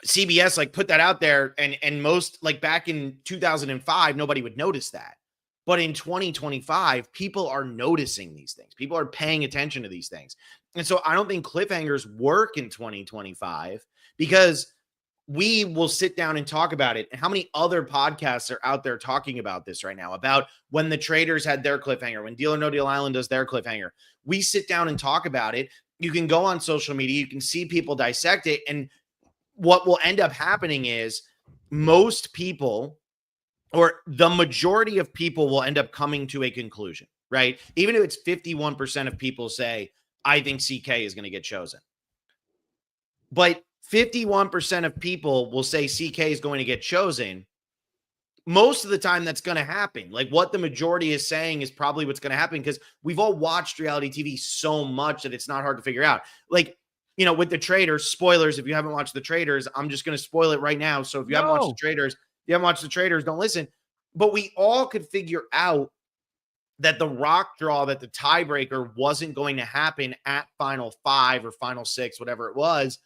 CBS like put that out there, and most, like back in 2005, nobody would notice that. But in 2025, people are noticing these things. People are paying attention to these things. And so I don't think cliffhangers work in 2025 because we will sit down and talk about it. And how many other podcasts are out there talking about this right now, about when the Traders had their cliffhanger, when Deal or No Deal Island does their cliffhanger? We sit down and talk about it. You can go on social media. You can see people dissect it. And what will end up happening is most people, or the majority of people, will end up coming to a conclusion, right? Even if it's 51% of people say, I think CK is going to get chosen. But 51% of people will say CK is going to get chosen. Most of the time that's going to happen. Like what the majority is saying is probably what's going to happen, because we've all watched reality TV so much that it's not hard to figure out. Like, you know, with The Traders, spoilers, if you haven't watched The Traders, I'm just going to spoil it right now. So if you haven't watched The Traders, don't listen. But we all could figure out that the rock draw, that the tiebreaker wasn't going to happen at final 5 or final 6, whatever it was,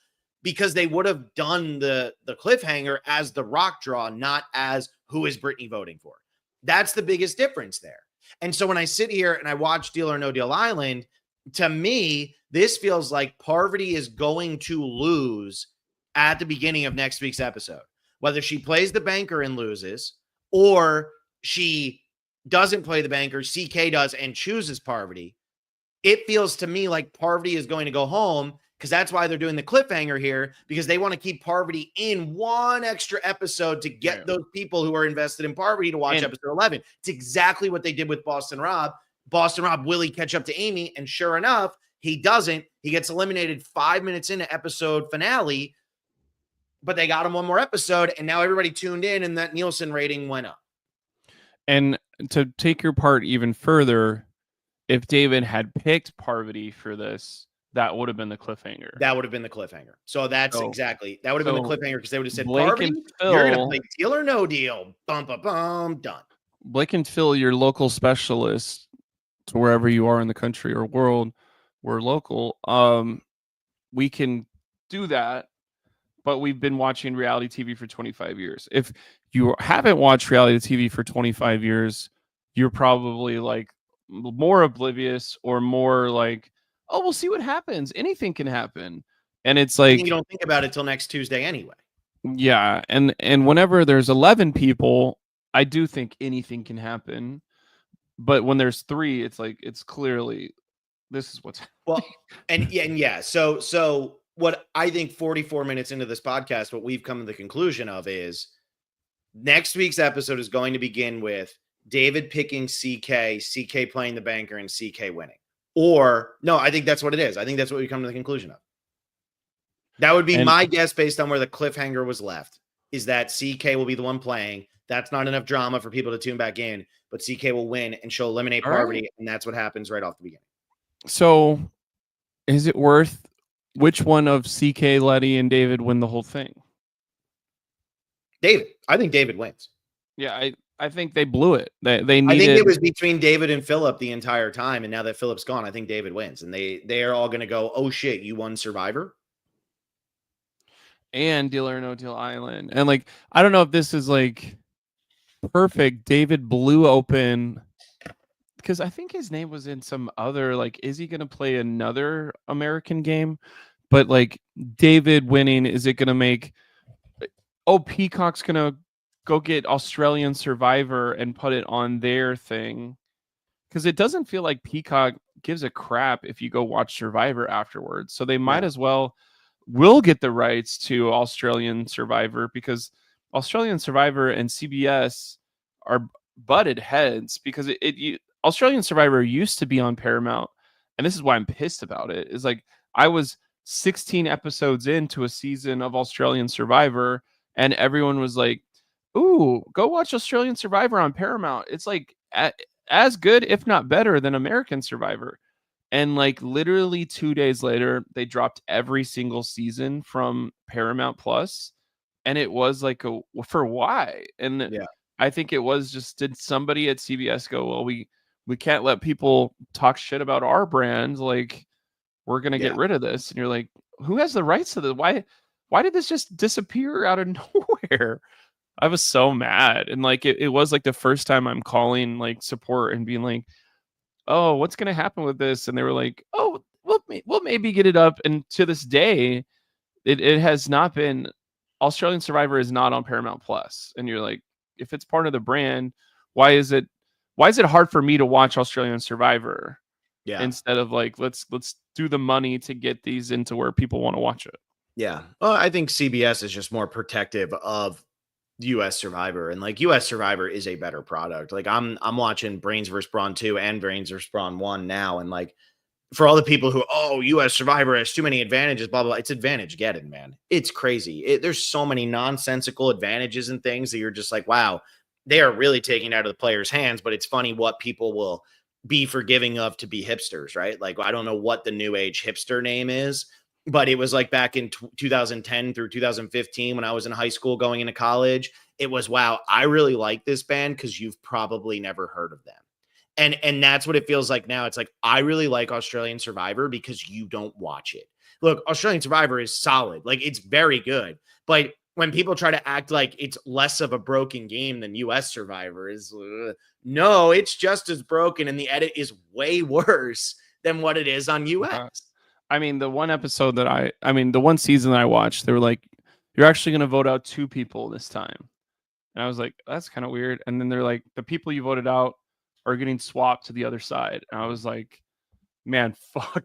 because they would have done the cliffhanger as the rock draw, not as who is Brittany voting for. That's the biggest difference there. And so when I sit here and I watch Deal or No Deal Island, to me, this feels like Parvati is going to lose at the beginning of next week's episode. Whether she plays the banker and loses, or she doesn't play the banker, CK does, and chooses Parvati, it feels to me like Parvati is going to go home, because that's why they're doing the cliffhanger here, because they want to keep Parvati in one extra episode to get those people who are invested in Parvati to watch episode 11. It's exactly what they did with Boston Rob. Boston Rob, will he catch up to Amy? And sure enough, he doesn't. He gets eliminated 5 minutes into episode finale, but they got him one more episode, and now everybody tuned in, and that Nielsen rating went up.
And to take your part even further, if David had picked Parvati for this, that would have been the cliffhanger.
That would have been the cliffhanger. So that's exactly, that would have been the cliffhanger, because they would have said, Parvati, you're going to play Deal or No Deal. Bum, bum, bum, done.
Blake and Phil, your local specialist to wherever you are in the country or world, we're local. We can do that, but we've been watching reality TV for 25 years. If you haven't watched reality TV for 25 years, you're probably like more oblivious, or more like, oh, we'll see what happens. Anything can happen. And it's like,
you don't think about it till next Tuesday anyway.
Yeah. And whenever there's 11 people, I do think anything can happen. But when there's 3, it's like, it's clearly, this is what's
well, and yeah. So what I think 44 minutes into this podcast, what we've come to the conclusion of is next week's episode is going to begin with David picking CK playing the banker, and CK winning. Or no, I think that's what it is. I think that's what we come to the conclusion of. That would be my guess based on where the cliffhanger was left, is that CK will be the one playing. That's not enough drama for people to tune back in, but CK will win and she'll eliminate Parvati, and that's what happens right off the beginning.
So is it worth, which one of CK, Letty, and David win the whole thing?
David. I think David wins.
Yeah, I think they blew it. They
I think it
needed.
was between David and Philip the entire time, and now that Philip's gone, I think David wins, and they are all going to go, "Oh shit, you won Survivor."
And Deal or No Deal Island. And like, I don't know if this is like perfect. David blew open because I think his name was in some other, like, is he going to play another American game? But like, David winning, is it going to make, oh, Peacock's going to go get Australian Survivor and put it on their thing? Because it doesn't feel like Peacock gives a crap if you go watch Survivor afterwards. So they might
Yeah,
as well will get the rights to Australian Survivor, because Australian Survivor and CBS are butted heads because Australian Survivor used to be on Paramount, and this is why I'm pissed about it. Is like, I was 16 episodes into a season of Australian Survivor, and everyone was like, "Ooh, go watch Australian Survivor on Paramount. It's like as good, if not better, than American Survivor." And like literally 2 days later, they dropped every single season from Paramount Plus, and it was like, for why? And
yeah,
I think it was just, did somebody at CBS go, well, we can't let people talk shit about our brand, like, we're gonna
yeah,
get rid of this. And you're like, who has the rights to this? Why did this just disappear out of nowhere? I was so mad. And like, it was like the first time I'm calling like support and being like, oh, what's going to happen with this? And they were like, oh, we'll maybe get it up. And to this day, it has not been. Australian Survivor is not on Paramount Plus. And you're like, if it's part of the brand, why is it hard for me to watch Australian Survivor
yeah.
instead of like, let's do the money to get these into where people want to watch it?
Yeah. Well, I think CBS is just more protective of US Survivor, and like US Survivor is a better product. Like I'm watching Brains vs. Brawn 2 and Brains vs. Brawn 1 now, and like for all the people who, oh, US Survivor has too many advantages, blah, blah, blah. It's advantage getting, man. It's crazy. There's so many nonsensical advantages and things that you're just like, wow, they are really taking it out of the player's hands. But it's funny what people will be forgiving of to be hipsters, right? Like, I don't know what the new age hipster name is, but it was like back in 2010 through 2015 when I was in high school going into college. It was, wow, I really like this band because you've probably never heard of them. And that's what it feels like now. It's like, I really like Australian Survivor because you don't watch it. Look, Australian Survivor is solid. Like, it's very good. But when people try to act like it's less of a broken game than US Survivor is, no, it's just as broken, and the edit is way worse than what it is on US.
I mean, the one episode that the one season that I watched, they were like, you're actually going to vote out 2 people this time. And I was like, that's kind of weird. And then they're like, the people you voted out are getting swapped to the other side. And I was like, man, fuck.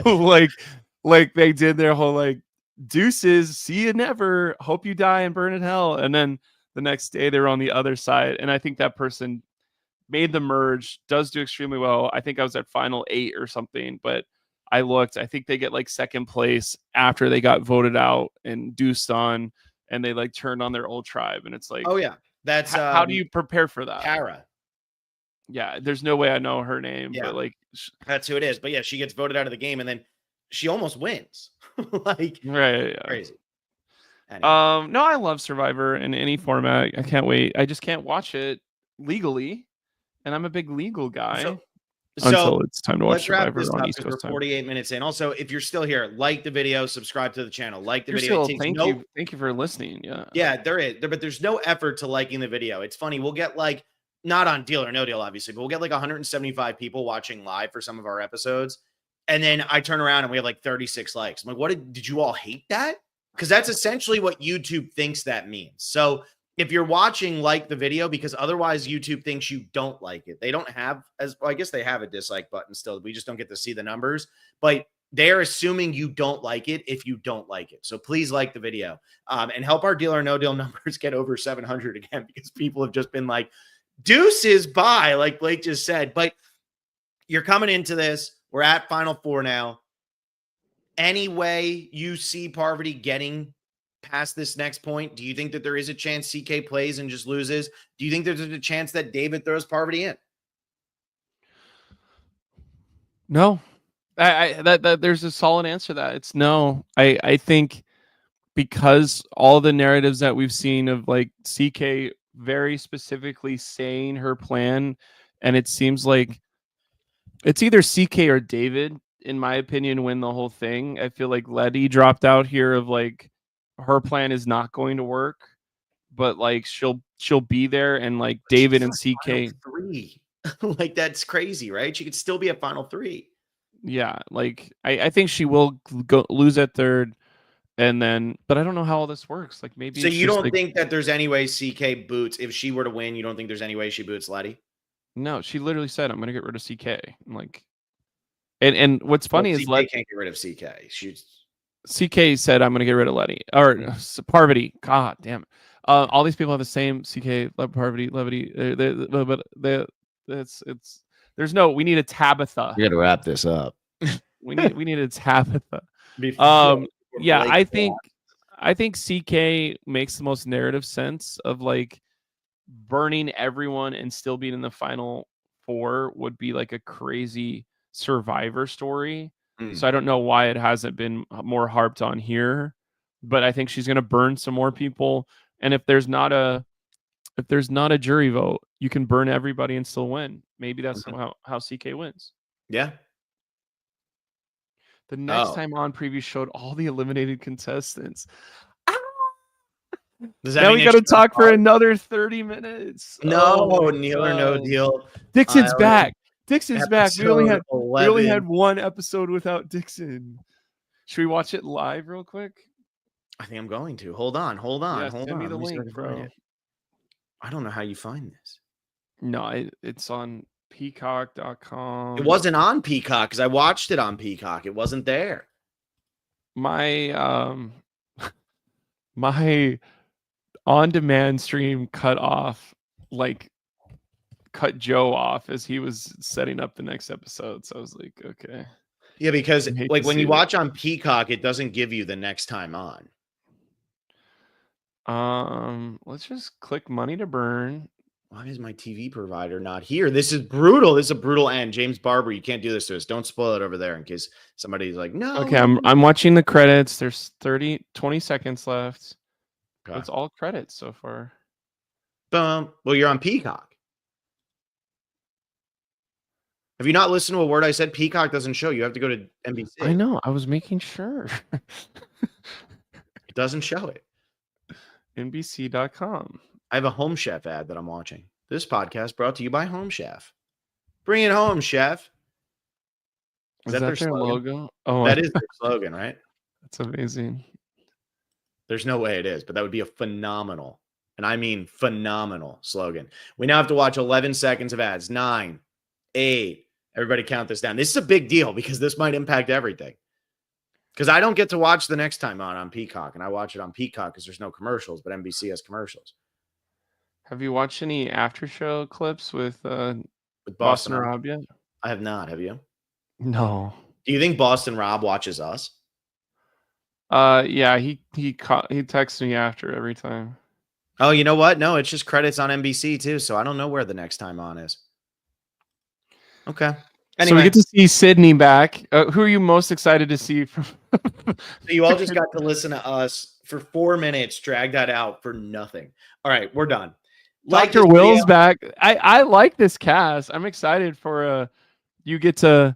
like, like they did their whole like, deuces, see you never, hope you die and burn in hell. And then the next day they were on the other side. And I think that person made the merge, does do extremely well. I think I was at final 8 or something, but I looked, I think they get like second place after they got voted out and deuced on, and they like turned on their old tribe. And it's like,
Oh, yeah. That's
how do you prepare for that?
Kara.
Yeah, there's no way I know her name,
Yeah,
but like,
that's who it is. But yeah, she gets voted out of the game, and then she almost wins. Like,
right, yeah.
crazy. Anyway.
No, I love Survivor in any format. I can't wait. I just can't watch it legally, and I'm a big legal guy. Until it's time to watch Survivor on East Coast time.
We're 48 minutes in. Also, if you're still here, like the video, subscribe to the channel, like the
video.
Still,
thank you for listening. Yeah.
Yeah, but there's no effort to liking the video. It's funny. We'll get like, not on Deal or No Deal, obviously, but we'll get like 175 people watching live for some of our episodes. And then I turn around and we have like 36 likes. I'm like, what did you all hate that? Because that's essentially what YouTube thinks that means. So if you're watching, like the video, because otherwise YouTube thinks you don't like it. They don't have I guess they have a dislike button still. We just don't get to see the numbers, but they're assuming you don't like it if you don't like it. So please like the video and help our Deal or No Deal numbers get over 700 again, because people have just been like, deuces, bye, like Blake just said. But you're coming into this. We're at Final Four now. Any way you see Parvati getting past this next point? Do you think that there is a chance CK plays and just loses? Do you think there's a chance that David throws Parvati in?
No. That there's a solid answer to that. It's no. I think because all the narratives that we've seen of like CK very specifically saying her plan, and it seems like it's either CK or David, in my opinion, win the whole thing. I feel like Letty dropped out here of like her plan is not going to work, but like she'll be there, and like
But
David and
she's
CK.
final 3. Like that's crazy, right? She could still be a final 3.
Yeah, like I think she will go lose at third, and then, but I don't know how all this works. Like maybe
So
it's
you
just
don't
like,
think that there's any way CK boots if she were to win? You don't think there's any way she boots Letty?
no, she literally said, "I'm gonna get rid of CK." I'm like, and what's
Well,
funny is
CK can't get rid of CK. She's
CK said, "I'm gonna get rid of Letty or Parvati." God damn it! All these people have the same CK, Parvati, Levity. But it's there's no. We need a Tabitha.
You got to wrap this up.
We need a Tabitha.
before
Yeah,
Blake
I think CK makes the most narrative sense of like burning everyone and still being in the final 4 would be like a crazy Survivor story. So I don't know why it hasn't been more harped on here, but I think she's going to burn some more people. And if there's not a jury vote, you can burn everybody and still win. Maybe that's how CK wins.
Yeah.
The next time on preview showed all the eliminated contestants.
Does that
Now
mean
we got to talk for another 30 minutes.
No, Neil or No Deal.
Dixon's back. Dixon's back. We only had
11.
one episode without Dixon. Should we watch it live real quick?
I think I'm going to. Hold on.
Yeah,
Hold
send
on.
me the
Let me see if I
link,
can find
bro.
it. I don't know how you find this.
No, it's on peacock.com.
It wasn't on Peacock because I watched it on Peacock. It wasn't there.
My my on-demand stream cut off, like cut Joe off as he was setting up the next episode. So I was like, okay.
Yeah, because like when you watch on Peacock, it doesn't give you the next time on.
Let's just click money to burn.
Why is my TV provider not here? This is brutal. This is a brutal end. James Barber, you can't do this to us. Don't spoil it over there in case somebody's like, no.
Okay, I'm watching the credits. There's 20 seconds left. Okay. It's all credits so far.
Well, you're on Peacock. Have you not listened to a word I said? Peacock doesn't show. You have to go to NBC.
I know. I was making sure.
It doesn't show it.
NBC.com.
I have a Home Chef ad that I'm watching. This podcast brought to you by Home Chef. Bring it home, chef.
Is that their logo?
Oh, that is their slogan, right?
That's amazing.
There's no way it is, but that would be a phenomenal, and I mean phenomenal slogan. We now have to watch 11 seconds of ads. 9, 8. Everybody count this down. This is a big deal because this might impact everything. Because I don't get to watch the next time on Peacock, and I watch it on Peacock because there's no commercials, but NBC has commercials.
Have you watched any after show clips with Boston Rob yet?
I have not. Have you?
No.
Do you think Boston Rob watches us?
Yeah, he texts me after every time.
Oh, you know what? No, it's just credits on NBC too, so I don't know where the next time on is. Okay. Anyway.
So we get to see Sydney back. Who are you most excited to see from?
So you all just got to listen to us for 4 minutes, drag that out for nothing. All right, we're done.
Dr. Will's back. I like this cast. I'm excited for you get to.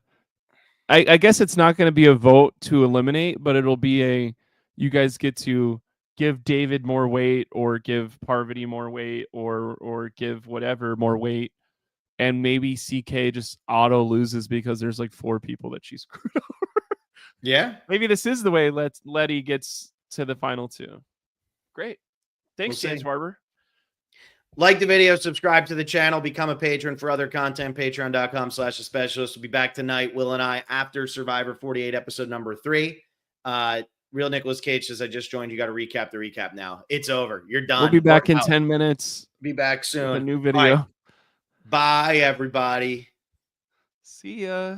I guess it's not going to be a vote to eliminate, but it'll be you guys get to give David more weight or give Parvati more weight or give whatever more weight. And maybe CK just auto loses because there's like 4 people that she screwed over.
Yeah.
Maybe this is the way Letty gets to the final 2. Great. Thanks, James Barber.
Like the video, subscribe to the channel, become a patron for other content, patreon.com/thespecialist. We'll be back tonight, Will and I, after Survivor 48, episode number 3. Real Nicolas Cage says, I just joined. You got to recap the recap now. It's over. You're done.
We'll be back in 10 minutes.
Be back soon.
A new video.
Bye, everybody.
See ya.